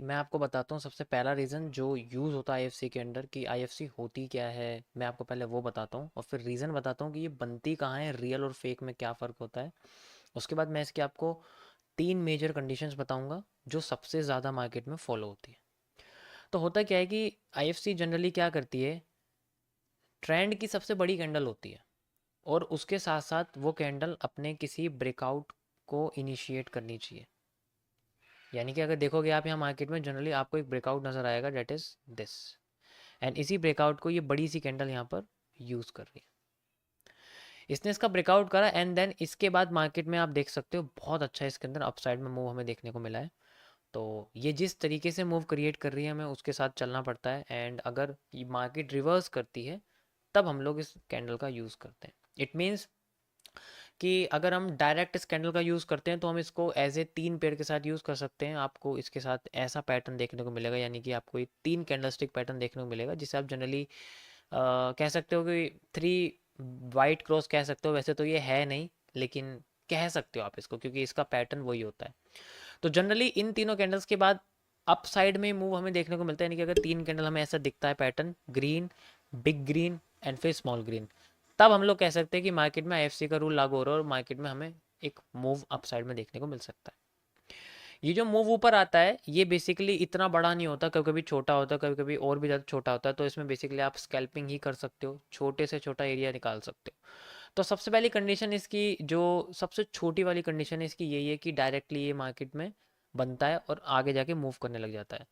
मैं आपको बताता हूँ सबसे पहला रीज़न जो यूज़ होता है आईएफसी के अंदर कि आईएफसी होती क्या है। मैं आपको पहले वो बताता हूँ और फिर रीज़न बताता हूँ कि ये बनती कहाँ है, रियल और फेक में क्या फ़र्क होता है। उसके बाद मैं इसके आपको 3 मेजर कंडीशंस बताऊँगा जो सबसे ज़्यादा मार्केट में फॉलो होती है। तो होता क्या है कि आईएफसी जनरली क्या करती है, ट्रेंड की सबसे बड़ी कैंडल होती है और उसके साथ साथ वो कैंडल अपने किसी ब्रेकआउट को इनिशिएट करनी चाहिए। यानी कि अगर देखोगे आप यहाँ मार्केट में जनरली आपको एक ब्रेकआउट नज़र आएगा, डेट इज़ दिस। एंड इसी ब्रेकआउट को ये बड़ी सी कैंडल यहाँ पर यूज़ कर रही है। इसने इसका ब्रेकआउट करा एंड देन इसके बाद मार्केट में आप देख सकते हो बहुत अच्छा इसके अंदर अपसाइड में मूव हमें देखने को मिला है। तो ये जिस तरीके से मूव क्रिएट कर रही है हमें उसके साथ चलना पड़ता है। एंड अगर ये मार्केट रिवर्स करती है तब हम लोग इस कैंडल का यूज़ करते हैं। इट मीन्स कि अगर हम डायरेक्ट इस कैंडल का यूज़ करते हैं तो हम इसको एज ए 3 पेड़ के साथ यूज़ कर सकते हैं। आपको इसके साथ ऐसा पैटर्न देखने को मिलेगा, यानी कि आपको एक 3 कैंडलस्टिक पैटर्न देखने को मिलेगा जिसे आप जनरली कह सकते हो कि 3 वाइट क्रॉस कह सकते हो। वैसे तो ये है नहीं, लेकिन कह सकते हो आप इसको क्योंकि इसका पैटर्न वही होता है। तो जनरली इन तीनों कैंडल्स के बाद अप साइड में मूव हमें देखने को मिलता है। यानी कि अगर 3 कैंडल हमें ऐसा दिखता है pattern, green, big green and फिर स्मॉल ग्रीन, तब हम लोग कह सकते हैं कि मार्केट में आईएफसी का रूल लागू हो रहा है और मार्केट में हमें एक मूव अप साइड में देखने को मिल सकता है। ये जो मूव ऊपर आता है ये बेसिकली इतना बड़ा नहीं होता, कभी कभी छोटा होता है, कभी कभी और भी ज़्यादा छोटा होता है। तो इसमें बेसिकली आप स्कैल्पिंग ही कर सकते हो, छोटे से छोटा एरिया निकाल सकते हो। तो सबसे पहली कंडीशन इसकी, जो सबसे छोटी वाली कंडीशन है इसकी, यही है कि डायरेक्टली ये मार्केट में बनता है और आगे जाके मूव करने लग जाता है।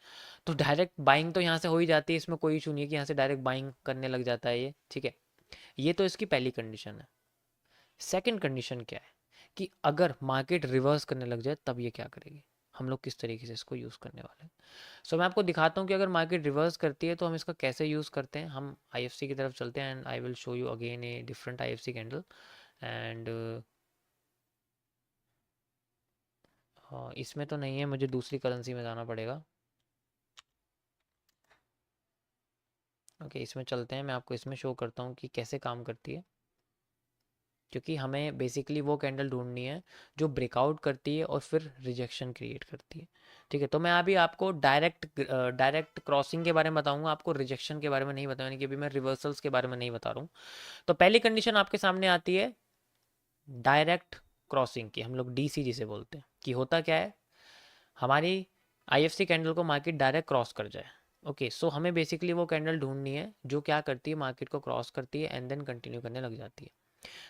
तो डायरेक्ट बाइंग तो यहाँ से हो ही जाती है, इसमें कोई इशू नहीं है कि यहाँ से डायरेक्ट बाइंग करने लग जाता है ये, ठीक है। ये तो इसकी पहली कंडीशन है। सेकंड कंडीशन क्या है कि अगर मार्केट रिवर्स करने लग जाए तब ये क्या करेगी, हम लोग किस तरीके से इसको यूज़ करने वाले हैं। सो मैं आपको दिखाता हूँ कि अगर मार्केट रिवर्स करती है तो हम इसका कैसे यूज़ करते हैं। हम आईएफसी की तरफ चलते हैं and I will show you again a different IFC candle. And इसमें तो नहीं है, मुझे दूसरी करेंसी में जाना पड़ेगा। ओके, इसमें चलते हैं, मैं आपको इसमें शो करता हूँ कि कैसे काम करती है। क्योंकि हमें बेसिकली वो कैंडल ढूंढनी है जो ब्रेकआउट करती है और फिर रिजेक्शन क्रिएट करती है, ठीक है। तो मैं अभी आपको डायरेक्ट क्रॉसिंग के बारे में बताऊंगा, आपको रिजेक्शन के बारे में नहीं बताऊंगा कि अभी मैं रिवर्सल्स के बारे में नहीं बता रहा हूँ। तो पहली कंडीशन आपके सामने आती है डायरेक्ट क्रॉसिंग की, हम लोग डीसी जिसे बोलते हैं। कि होता क्या है, हमारी आईएफसी कैंडल को मार्केट डायरेक्ट क्रॉस कर जाए। ओके, सो हमें बेसिकली वो कैंडल ढूंढनी है जो क्या करती है, मार्केट को क्रॉस करती है एंड देन कंटिन्यू करने लग जाती है।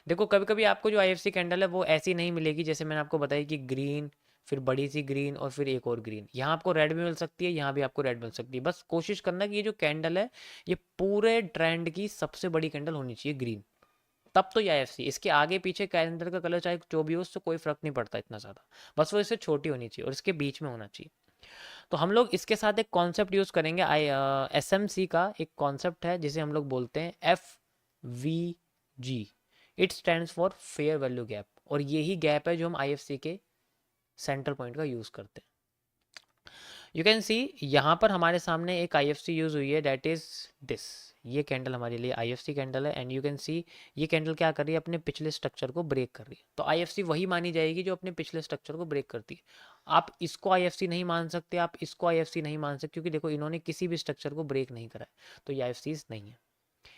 देखो कभी कभी आपको जो आईएफसी कैंडल है वो ऐसी नहीं मिलेगी, जैसे मैंने आपको बताया कि ग्रीन, फिर बड़ी सी ग्रीन और फिर एक और ग्रीन। यहाँ आपको रेड भी मिल सकती है, यहाँ भी आपको रेड मिल सकती है। बस कोशिश करना कि ये जो कैंडल है ये पूरे ट्रेंड की सबसे बड़ी कैंडल होनी चाहिए ग्रीन, तब तो ये आईएफसी। इसके आगे पीछे कैलेंडर का कलर चाहे जो भी हो उससे कोई फर्क नहीं पड़ता इतना ज़्यादा, बस वो इससे छोटी होनी चाहिए और इसके बीच में होना चाहिए। तो हम लोग इसके साथ एक कॉन्सेप्ट यूज़ करेंगे, एसएमसी का एक कॉन्सेप्ट है जिसे हम लोग बोलते हैं FVG। It stands for fair value gap, और यही गैप है जो हम आईएफसी के सेंटर पॉइंट का यूज़ करते हैं। यू कैन सी यहाँ पर हमारे सामने एक आईएफसी यूज़ हुई है, डेट इज़ दिस। ये कैंडल हमारे लिए आईएफसी कैंडल है एंड यू कैन सी ये कैंडल क्या कर रही है, अपने पिछले स्ट्रक्चर को ब्रेक कर रही है। तो आईएफसी वही मानी जाएगी जो अपने पिछले स्ट्रक्चर को ब्रेक करती है। आप इसको आईएफसी नहीं मान सकते, आप इसको आईएफसी नहीं मान सकते, क्योंकि देखो इन्होंने किसी भी स्ट्रक्चर को ब्रेक नहीं करा है, तो ये आईएफसी नहीं है।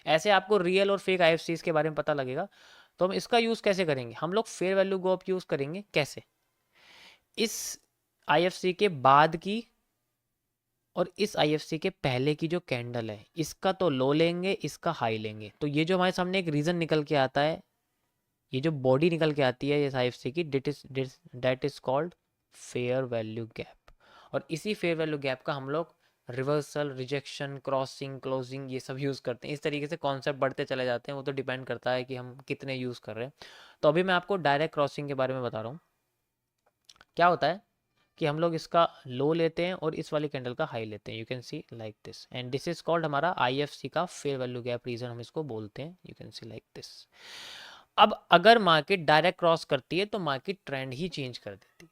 ऐसे आपको रियल और फेक आईएफसी के बारे में पता लगेगा। तो हम इसका यूज़ कैसे करेंगे, हम लोग फेयर वैल्यू गैप यूज़ करेंगे। कैसे, इस आईएफसी के बाद की और इस आईएफसी के पहले की जो कैंडल है, इसका तो लो लेंगे, इसका हाई लेंगे। तो ये जो हमारे सामने एक रीजन निकल के आता है, ये जो बॉडी निकल के आती है इस आईएफसी की, that is called fair value gap. और इसी फेयर वैल्यू गैप का हम लोग रिवर्सल, रिजेक्शन, क्रॉसिंग, क्लोजिंग ये सब यूज़ करते हैं। इस तरीके से कॉन्सेप्ट बढ़ते चले जाते हैं, वो तो डिपेंड करता है कि हम कितने यूज़ कर रहे हैं। तो अभी मैं आपको डायरेक्ट क्रॉसिंग के बारे में बता रहा हूँ। क्या होता है कि हम लोग इसका लो लेते हैं और इस वाली कैंडल का हाई लेते हैं। You can see like this and this is called हमारा आईएफसी का फेयर वैल्यू गैप रीजन हम इसको बोलते हैं। You can see like this. अब अगर मार्केट डायरेक्ट क्रॉस करती है तो मार्केट ट्रेंड ही चेंज कर देती है,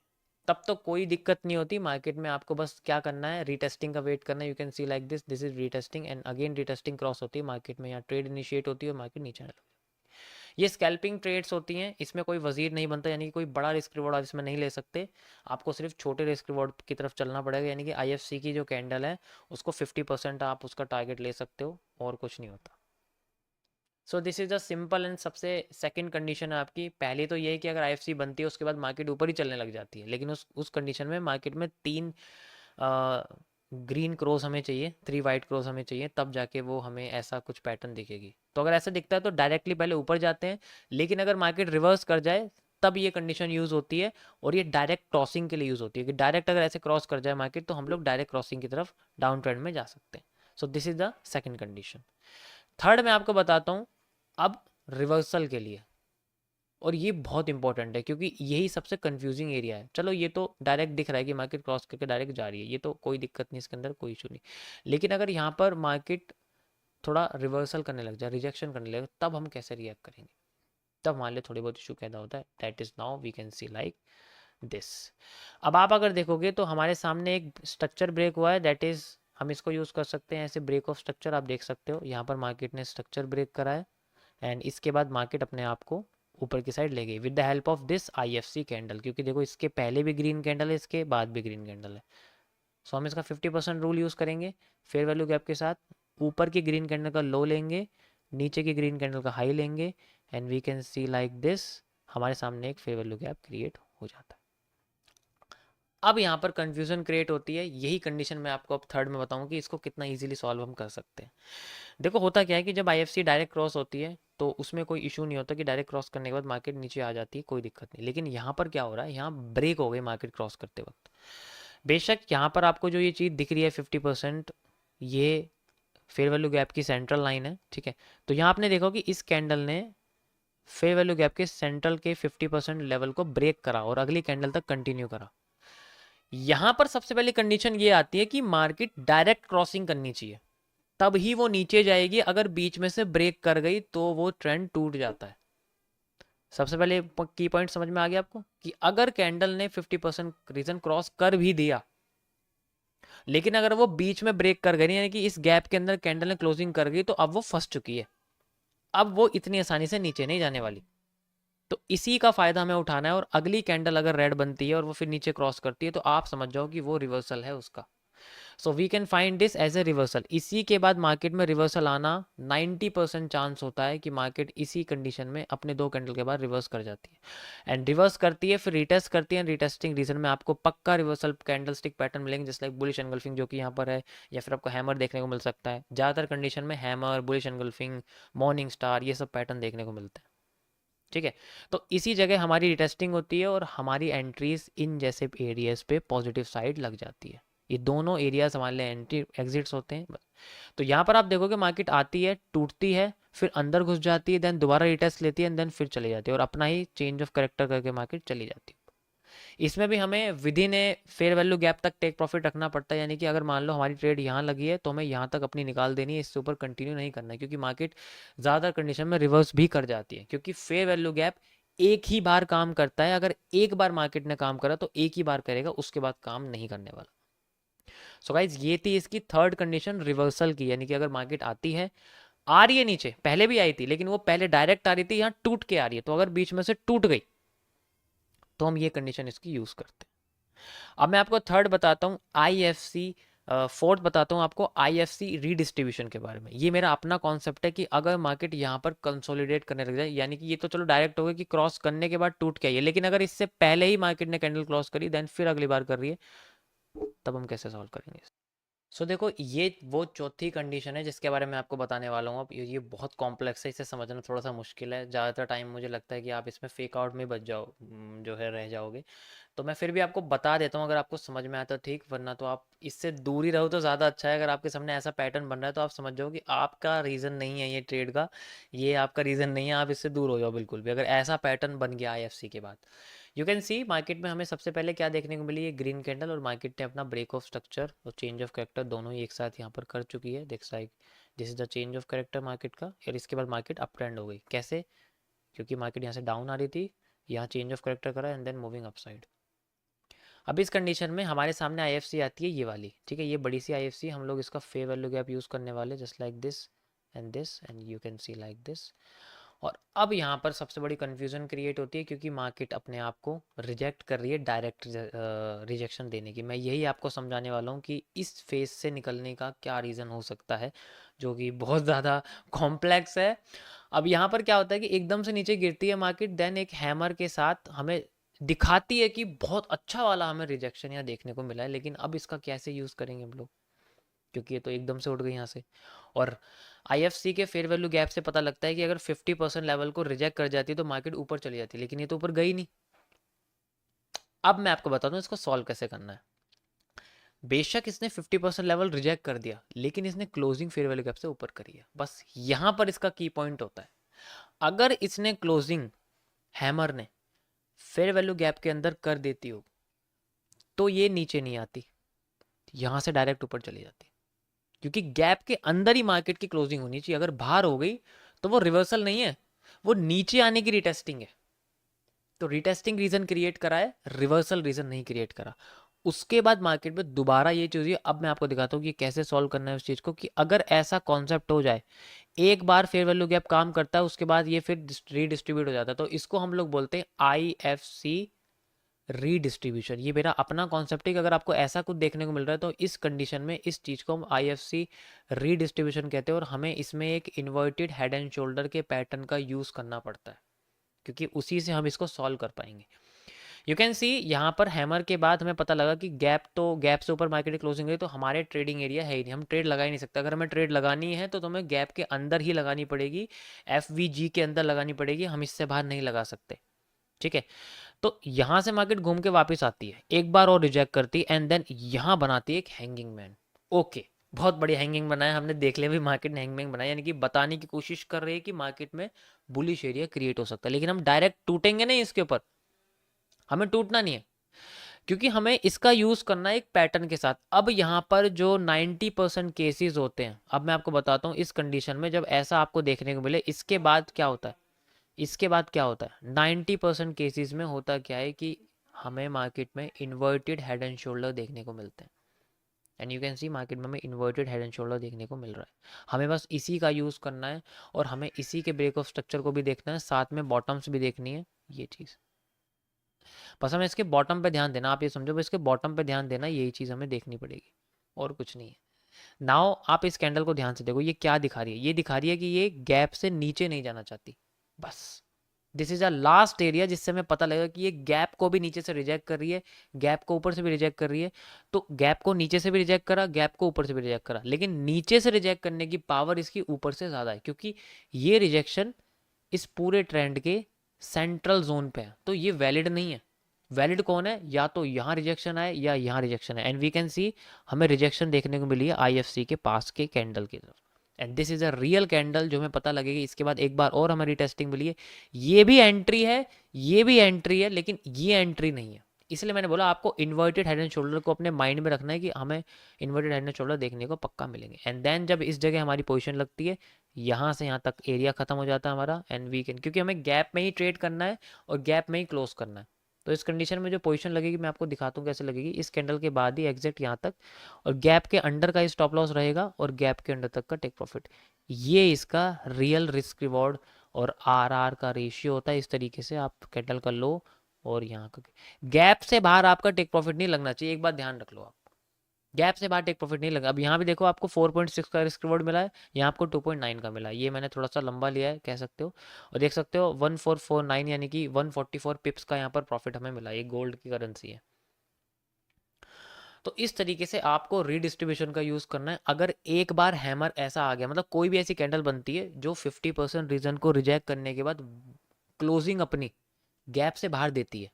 तब तो कोई दिक्कत नहीं होती मार्केट में। आपको बस क्या करना है, रीटेस्टिंग का वेट करना है। You can see like this, this is retesting and again retesting cross होती है मार्केट में, यहाँ ट्रेड इनिशिएट होती है और मार्केट नीचे आने लगती है। ये स्कैल्पिंग ट्रेड्स होती हैं, इसमें कोई वजीर नहीं बनता, यानी कि कोई बड़ा रिस्क रिवॉर्ड आप इसमें नहीं ले सकते, आपको सिर्फ छोटे रिस्क रिवॉर्ड की तरफ चलना पड़ेगा। यानी कि आईएफसी की जो कैंडल है उसको 50% आप उसका टारगेट ले सकते हो, और कुछ नहीं होता। So this is the simple and सबसे सेकंड कंडीशन है आपकी। पहली तो ये है कि अगर आईएफसी बनती है उसके बाद मार्केट ऊपर ही चलने लग जाती है, लेकिन उस कंडीशन में मार्केट में 3 ग्रीन क्रॉस हमें चाहिए, 3 वाइट क्रॉस हमें चाहिए, तब जाके वो हमें ऐसा कुछ पैटर्न दिखेगी। तो अगर ऐसा दिखता है तो डायरेक्टली पहले ऊपर जाते हैं, लेकिन अगर मार्केट रिवर्स कर जाए तब ये कंडीशन यूज़ होती है, और ये डायरेक्ट क्रॉसिंग के लिए यूज़ होती है कि डायरेक्ट अगर ऐसे क्रॉस कर जाए मार्केट तो हम लोग डायरेक्ट क्रॉसिंग की तरफ डाउन ट्रेंड में जा सकते हैं। So this is the second condition. Third मैं आपको बताता हूँ अब रिवर्सल के लिए, और ये बहुत इंपॉर्टेंट है क्योंकि यही सबसे कंफ्यूजिंग एरिया है। चलो ये तो डायरेक्ट दिख रहा है कि मार्केट क्रॉस करके डायरेक्ट जा रही है, ये तो कोई दिक्कत नहीं, इसके अंदर कोई इशू नहीं। लेकिन अगर यहाँ पर मार्केट थोड़ा रिवर्सल करने लग जाए, रिजेक्शन करने लगे, तब हम कैसे रिएक्ट करेंगे, तब हमारे लिए थोड़ी बहुत इशू पैदा होता है। That is now we can see like this. अब आप अगर देखोगे तो हमारे सामने एक स्ट्रक्चर ब्रेक हुआ है, दैट इज हम इसको यूज़ कर सकते हैं ऐसे ब्रेक ऑफ स्ट्रक्चर। आप देख सकते हो यहाँ पर मार्केट ने स्ट्रक्चर ब्रेक करा है, एंड इसके बाद मार्केट अपने आप को ऊपर की साइड ले गई with the help of this IFC candle, क्योंकि देखो इसके पहले भी ग्रीन कैंडल है, इसके बाद भी ग्रीन कैंडल है। सो हम इसका 50% रूल यूज़ करेंगे फेयर वैल्यू गैप के साथ। ऊपर की ग्रीन कैंडल का लो लेंगे, नीचे की ग्रीन कैंडल का हाई लेंगे, and we can see like this, हमारे सामने एक फेयर वैल्यू गैप क्रिएट हो जाता है। अब यहाँ पर कंफ्यूजन क्रिएट होती है, यही कंडीशन मैं आपको अब थर्ड में बताऊँ कि इसको कितना इजीली सॉल्व हम कर सकते हैं। देखो होता क्या है कि जब आईएफसी डायरेक्ट क्रॉस होती है तो उसमें कोई इशू नहीं होता कि डायरेक्ट क्रॉस करने के बाद मार्केट नीचे आ जाती है, कोई दिक्कत नहीं। लेकिन यहाँ पर क्या हो रहा है, यहाँ ब्रेक हो गई मार्केट क्रॉस करते वक्त। बेशक यहाँ पर आपको जो ये चीज़ दिख रही है 50%, ये फेयर वैल्यू गैप की सेंट्रल लाइन है, ठीक है। तो यहाँ आपने देखा कि इस कैंडल ने फेयर वैल्यू गैप के सेंट्रल के 50% लेवल को ब्रेक करा और अगली कैंडल तक कंटिन्यू करा। यहाँ पर सबसे पहली कंडीशन ये आती है कि मार्केट डायरेक्ट क्रॉसिंग करनी चाहिए, तब ही वो नीचे जाएगी। अगर बीच में से ब्रेक कर गई तो वो ट्रेंड टूट जाता है। सबसे पहले की पॉइंट समझ में आ गया आपको कि अगर कैंडल ने 50% रीजन क्रॉस कर भी दिया, लेकिन अगर वो बीच में ब्रेक कर गई, यानी कि इस गैप के अंदर कैंडल ने क्लोजिंग कर गई, तो अब वो फंस चुकी है, अब वो इतनी आसानी से नीचे नहीं जाने वाली। तो इसी का फायदा हमें उठाना है, और अगली कैंडल अगर रेड बनती है और वो फिर नीचे क्रॉस करती है तो आप समझ जाओ कि वो रिवर्सल है उसका। So we can find this as a reversal. इसी के बाद मार्केट में रिवर्सल आना 90% चांस होता है कि मार्केट इसी कंडीशन में अपने 2 कैंडल के बाद रिवर्स कर जाती है, एंड रिवर्स करती है फिर रिटेस्ट करती है। रिटेस्टिंग रीजन में आपको पक्का रिवर्सल कैंडल स्टिक पैटर्न मिलेंगे, जैसे लाइक बुलिश एंगल्फिंग जो कि यहाँ पर है, या फिर आपको हैमर देखने को मिल सकता है। ज़्यादातर कंडीशन में hammer, bullish engulfing, morning star, ये सब पैटर्न देखने को मिलते हैं, ठीक है। तो इसी जगह हमारी रिटेस्टिंग होती है और हमारी एंट्रीज इन जैसे एरियाज पे पॉजिटिव साइड लग जाती है। ये दोनों एरियाज हमारे लिए एंट्री एग्जिट्स होते हैं। तो यहाँ पर आप देखोगे मार्केट आती है, टूटती है, फिर अंदर घुस जाती है, देन दोबारा रिटेस्ट लेती है, देन फिर चली जाती है और अपना ही चेंज ऑफ करेक्टर करके मार्केट चली जाती है। इसमें भी हमें with in a fair value gap तक टेक प्रॉफिट रखना पड़ता है, यानी कि अगर मान लो हमारी ट्रेड यहाँ लगी है तो हमें यहाँ तक अपनी निकाल देनी है, इससे ऊपर कंटिन्यू नहीं करना है, क्योंकि मार्केट ज़्यादा कंडीशन में रिवर्स भी कर जाती है, क्योंकि फेयर वैल्यू गैप एक ही बार काम करता है। अगर एक बार मार्केट ने काम करा तो एक ही बार करेगा, उसके बाद काम नहीं करने वाला। सो गाइज ये थी इसकी थर्ड कंडीशन रिवर्सल की, यानी कि अगर मार्केट आती है, आ रही है नीचे, पहले भी आई थी लेकिन वो पहले डायरेक्ट आ रही थी, यहाँ टूट के आ रही है, तो अगर बीच में से टूट गई तो हम ये कंडीशन इसकी यूज करते हैं। अब मैं आपको थर्ड बताता हूँ आईएफसी, फोर्थ बताता हूँ आपको आईएफसी रीडिस्ट्रीब्यूशन के बारे में। ये मेरा अपना कॉन्सेप्ट है कि अगर मार्केट यहाँ पर कंसोलिडेट करने लग जाए, यानी कि ये तो चलो डायरेक्ट हो गया कि क्रॉस करने के बाद टूट के आई है, लेकिन अगर इससे पहले ही मार्केट ने कैंडल क्रॉस करी देन फिर अगली बार कर रही है, तब हम कैसे सॉल्व करेंगे। सो देखो ये वो चौथी कंडीशन है जिसके बारे में आपको बताने वाला हूँ। अब ये बहुत कॉम्प्लेक्स है, इसे समझना थोड़ा सा मुश्किल है। ज़्यादातर टाइम मुझे लगता है कि आप इसमें फेक आउट में बच जाओ, जो है रह जाओगे। तो मैं फिर भी आपको बता देता हूँ, अगर आपको समझ में आता है ठीक, वरना तो आप इससे दूर ही रहो तो ज़्यादा अच्छा है। अगर आपके सामने ऐसा पैटर्न बन रहा है तो आप समझ जाओ कि आपका रीज़न नहीं है ये ट्रेड का, ये आपका रीज़न नहीं है, आप इससे दूर हो जाओ बिल्कुल भी, अगर ऐसा पैटर्न बन गया आईएफसी के बाद। यू कैन सी मार्केट में हमें सबसे पहले क्या देखने को मिली है, ग्रीन कैंडल, और मार्केट ने अपना ब्रेक ऑफ स्ट्रक्चर और चेंज ऑफ कैरेक्टर दोनों ही एक साथ यहाँ पर कर चुकी है। देख like this is the change of character market का, और इसके बाद मार्केट अप ट्रेंड हो गई। कैसे? क्योंकि मार्केट यहाँ से डाउन आ रही थी, यहाँ चेंज ऑफ कैरेक्टर करा एंड देन मूविंग अपसाइड। अब इस कंडीशन में हमारे सामने आईएफसी आती है ये वाली, ठीक है, ये बड़ी सी आईएफसी, हम लोग इसका फेयर वैल्यू गैप यूज़ करने वाले, just like this and you can see like this. और अब यहाँ पर सबसे बड़ी कन्फ्यूज़न क्रिएट होती है क्योंकि मार्केट अपने आप को रिजेक्ट कर रही है, डायरेक्ट रिजेक्शन देने की। मैं यही आपको समझाने वाला हूँ कि इस फेज से निकलने का क्या रीज़न हो सकता है, जो कि बहुत ज़्यादा कॉम्प्लेक्स है। अब यहाँ पर क्या होता है कि एकदम से नीचे गिरती है मार्केट, देन एक हैमर के साथ हमें दिखाती है कि बहुत अच्छा वाला हमें रिजेक्शन यहाँ देखने को मिला है, लेकिन अब इसका कैसे यूज़ करेंगे हम लोग, क्योंकि ये तो एकदम से उठ गई यहाँ से। और आईएफसी के फेयर वैल्यू गैप से पता लगता है कि अगर 50% लेवल को रिजेक्ट कर जाती है तो मार्केट ऊपर चली जाती है, लेकिन ये तो ऊपर गई नहीं। अब मैं आपको बताता हूँ इसको सॉल्व कैसे करना है। बेशक इसने 50% लेवल रिजेक्ट कर दिया, लेकिन इसने क्लोजिंग फेयर वैल्यू गैप से ऊपर करी है। बस यहाँ पर इसका की पॉइंट होता है, अगर इसने क्लोजिंग हैमर ने फेयर वैल्यू गैप के अंदर कर देती हो तो ये नीचे नहीं आती, यहाँ से डायरेक्ट ऊपर चली जाती, क्योंकि गैप के अंदर ही मार्केट की क्लोजिंग होनी चाहिए। अगर बाहर हो गई तो वो रिवर्सल नहीं है, वो नीचे आने की रिटेस्टिंग है। तो रिटेस्टिंग रीजन क्रिएट करा है, रिवर्सल रीजन नहीं क्रिएट करा। उसके बाद मार्केट में दोबारा ये चीज़, अब मैं आपको दिखाता हूँ कि कैसे सॉल्व करना है उस चीज़ को, कि अगर ऐसा कॉन्सेप्ट हो जाए, एक बार फेयर वैल्यू गैप काम करता है, उसके बाद ये फिर रीडिस्ट्रीब्यूट हो जाता है, तो इसको हम लोग बोलते हैं आईएफसी रीडिस्ट्रीब्यूशन। ये मेरा अपना कॉन्सेप्ट है कि अगर आपको ऐसा कुछ देखने को मिल रहा है तो इस कंडीशन में इस चीज़ को हम आईएफसी रीडिस्ट्रीब्यूशन कहते हैं, और हमें इसमें एक इन्वर्टेड हेड एंड शोल्डर के पैटर्न का यूज़ करना पड़ता है, क्योंकि उसी से हम इसको सॉल्व कर पाएंगे। यू कैन सी यहाँ पर हैमर के बाद हमें पता लगा कि गैप, तो गैप से ऊपर मार्केट क्लोजिंग गई तो हमारे ट्रेडिंग एरिया है ही नहीं, हम ट्रेड लगा ही नहीं सकते। अगर हमें ट्रेड लगानी है तो हमें गैप के अंदर ही लगानी पड़ेगी, एफवीजी के अंदर लगानी पड़ेगी, हम इससे बाहर नहीं लगा सकते। ठीक है, तो यहां से मार्केट घूम के वापस आती है, एक बार और रिजेक्ट करती है, एंड देन यहां बनाती है एक हैंगिंग मैन। ओके, बहुत बड़ी हैंगिंग बनाया हमने, देख लिया भी मार्केट ने हैंगिंग बनाया, यानी कि बताने की कोशिश कर रही है कि मार्केट में बुलिश एरिया क्रिएट हो सकता है। लेकिन हम डायरेक्ट टूटेंगे नहीं इसके ऊपर, हमें टूटना नहीं है, क्योंकि हमें इसका यूज करना है एक पैटर्न के साथ। अब यहाँ पर जो 90% केसेस होते हैं, अब मैं आपको बताता हूँ इस कंडीशन में जब ऐसा आपको देखने को मिले, इसके बाद क्या होता है, इसके बाद क्या होता है, 90% केसेस में होता क्या है कि हमें मार्केट में इन्वर्टेड हेड एंड शोल्डर देखने को मिलते हैं। And you can see market में हमें इन्वर्टेड हेड एंड शोल्डर देखने को मिल रहा है। हमें बस इसी का यूज़ करना है, और हमें इसी के ब्रेक ऑफ स्ट्रक्चर को भी देखना है, साथ में बॉटम्स भी देखनी है, ये चीज़। बस हमें इसके बॉटम पे ध्यान देना, आप ये समझो बस इसके बॉटम पे ध्यान देना, यही चीज़ हमें देखनी पड़ेगी, और कुछ नहीं है। नाउ आप इस कैंडल को ध्यान से देखो, ये क्या दिखा रही है, ये दिखा रही है कि ये गैप से नीचे नहीं जाना चाहती। बस this is a last area जिससे हमें पता लगेगा कि ये गैप को भी नीचे से रिजेक्ट कर रही है, गैप को ऊपर से भी रिजेक्ट कर रही है। तो गैप को नीचे से भी रिजेक्ट करा, गैप को ऊपर से भी रिजेक्ट करा, लेकिन नीचे से रिजेक्ट करने की पावर इसकी ऊपर से ज़्यादा है, क्योंकि ये रिजेक्शन इस पूरे ट्रेंड के सेंट्रल जोन पे है, तो ये वैलिड नहीं है। वैलिड कौन है, या तो यहाँ रिजेक्शन आए या यहाँ रिजेक्शन है, एंड वी कैन सी हमें रिजेक्शन देखने को मिली है आईएफसी के पास के कैंडल की तरफ, and this is a real candle जो हमें पता लगेगी। इसके बाद एक बार और हमारी टेस्टिंग मिली है, ये भी एंट्री है, ये भी एंट्री है, लेकिन ये एंट्री नहीं है। इसलिए मैंने बोला आपको इन्वर्टेड हेड एंड शोल्डर को अपने माइंड में रखना है कि हमें इन्वर्टेड हेड एंड शोल्डर देखने को पक्का मिलेंगे। एंड देन जब इस जगह हमारी पोजीशन लगती है, यहाँ से यहाँ तक एरिया खत्म हो जाता है हमारा, एंड वी कैन, क्योंकि हमें गैप में ही ट्रेड करना है और गैप में ही क्लोज करना है। तो इस कंडीशन में जो पोजीशन लगेगी मैं आपको दिखाता हूँ कैसे लगेगी, इस कैंडल के बाद ही एग्जैक्ट यहाँ तक, और गैप के अंडर का स्टॉप लॉस रहेगा और गैप के अंडर तक का टेक प्रॉफिट। ये इसका रियल रिस्क रिवॉर्ड और आर का रेशियो होता है। इस तरीके से आप कैंडल का लो और यहाँ का गैप से बाहर आपका टेक प्रॉफिट नहीं लगना चाहिए, एक बात ध्यान रख लो आप, गैप से बाहर टेक प्रॉफिट नहीं लगा। अब यहाँ भी देखो आपको 4.6 का रिस्क रिवॉर्ड मिला है, यहाँ आपको 2.9 का मिला है, ये मैंने थोड़ा सा लंबा लिया है कह सकते हो, और देख सकते हो 1449 यानी कि 144 पिप्स का यहाँ पर प्रॉफिट हमें मिला, ये गोल्ड की करेंसी है। तो इस तरीके से आपको रीडिस्ट्रीब्यूशन का यूज़ करना है। अगर एक बार हैमर ऐसा आ गया, मतलब कोई भी ऐसी कैंडल बनती है जो 50% रीजन को रिजेक्ट करने के बाद क्लोजिंग अपनी गैप से बाहर देती है,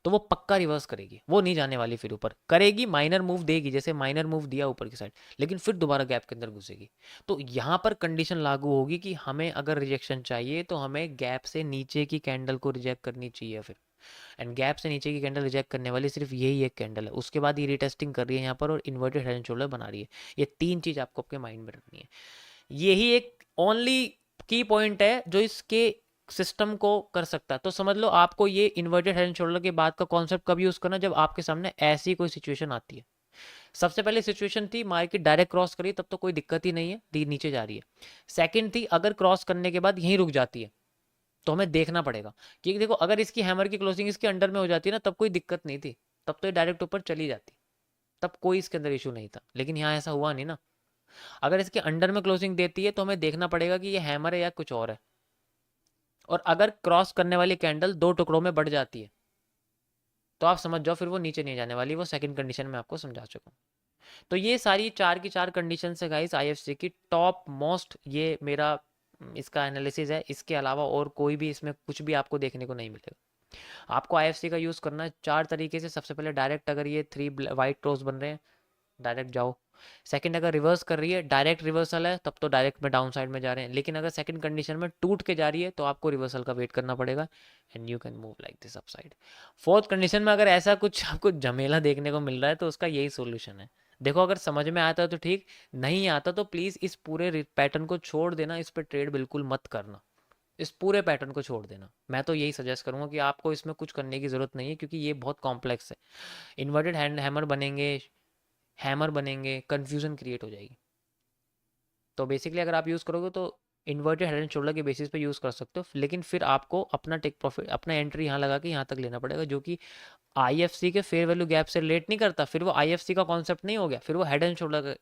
तो वो पक्का रिवर्स करेगी, वो नहीं जाने वाली, फिर ऊपर करेगी, माइनर मूव देगी, जैसे माइनर मूव दिया ऊपर की साइड, लेकिन फिर दोबारा गैप के अंदर घुसेगी। तो यहाँ पर कंडीशन लागू होगी कि हमें अगर रिजेक्शन चाहिए तो हमें गैप से नीचे की कैंडल को रिजेक्ट करनी चाहिए फिर, एंड गैप से नीचे की कैंडल रिजेक्ट करने वाली सिर्फ यही एक कैंडल है। उसके बाद ये रीटेस्टिंग कर रही है यहाँ पर और इन्वर्टेड हेड एंड शोल्डर बना रही है। ये तीन चीज आपको अपने माइंड में रखनी है, यही एक ओनली की पॉइंट है जो इसके सिस्टम को कर सकता है। तो समझ लो आपको ये इन्वर्टेड हेड एंड शोल्डर के बाद का कॉन्सेप्ट कब यूज करना, जब आपके सामने ऐसी कोई सिचुएशन आती है। सबसे पहले सिचुएशन थी मार्केट डायरेक्ट क्रॉस करी, तब तो कोई दिक्कत ही नहीं है, नीचे जा रही है। सेकंड थी अगर क्रॉस करने के बाद यहीं रुक जाती है, तो हमें देखना पड़ेगा कि देखो अगर इसकी हैमर की क्लोजिंग इसके अंडर में हो जाती है ना, तब कोई दिक्कत नहीं थी, तब तो ये डायरेक्ट ऊपर चली जाती, तब कोई इसके अंदर इशू नहीं था। लेकिन यहाँ ऐसा हुआ नहीं ना। अगर इसके अंडर में क्लोजिंग देती है तो हमें देखना पड़ेगा कि ये हैमर है या कुछ और है। और अगर क्रॉस करने वाली कैंडल 2 टुकड़ों में बढ़ जाती है तो आप समझ जाओ फिर वो नीचे नहीं जाने वाली। वो सेकंड कंडीशन में आपको समझा चुका हूँ। तो ये सारी 4 की 4 कंडीशन है गाइस आईएफसी की टॉप मोस्ट। ये मेरा इसका एनालिसिस है, इसके अलावा और कोई भी इसमें कुछ भी आपको देखने को नहीं मिलेगा। आपको आईएफसी का यूज़ करना है 4 तरीके से। सबसे पहले डायरेक्ट, अगर ये 3 वाइट क्रोस बन रहे हैं डायरेक्ट जाओ। सेकंड, अगर रिवर्स कर रही है, डायरेक्ट रिवर्सल है, तब तो डायरेक्ट में डाउन साइड में जा रहे हैं। लेकिन अगर सेकंड कंडीशन में टूट के जा रही है तो आपको रिवर्सल का वेट करना पड़ेगा and you can move like this upside. Fourth condition में अगर ऐसा कुछ आपको झमेला देखने को मिल रहा है तो उसका यही सोल्यूशन है। देखो अगर समझ में आता है तो ठीक, नहीं आता तो प्लीज़ इस पूरे पैटर्न को छोड़ देना, इस पर ट्रेड बिल्कुल मत करना, इस पूरे पैटर्न को छोड़ देना। मैं तो यही सजेस्ट करूंगा कि आपको इसमें कुछ करने की ज़रूरत नहीं है, क्योंकि ये बहुत कॉम्प्लेक्स है। इन्वर्टेड हैंड हैमर बनेंगे, कन्फ्यूज़न क्रिएट हो जाएगी। तो बेसिकली अगर आप यूज़ करोगे तो इन्वर्टेड हेड एंड शोल्डर के बेसिस पे यूज़ कर सकते हो, लेकिन फिर आपको अपना टेक प्रॉफिट, अपना एंट्री यहाँ लगा के यहाँ तक लेना पड़ेगा, जो कि आईएफसी के फेयर वैल्यू गैप से रिलेट नहीं करता। फिर वो आईएफसी का कॉन्सेप्ट नहीं हो गया, फिर वो हेड एंड शोल्डर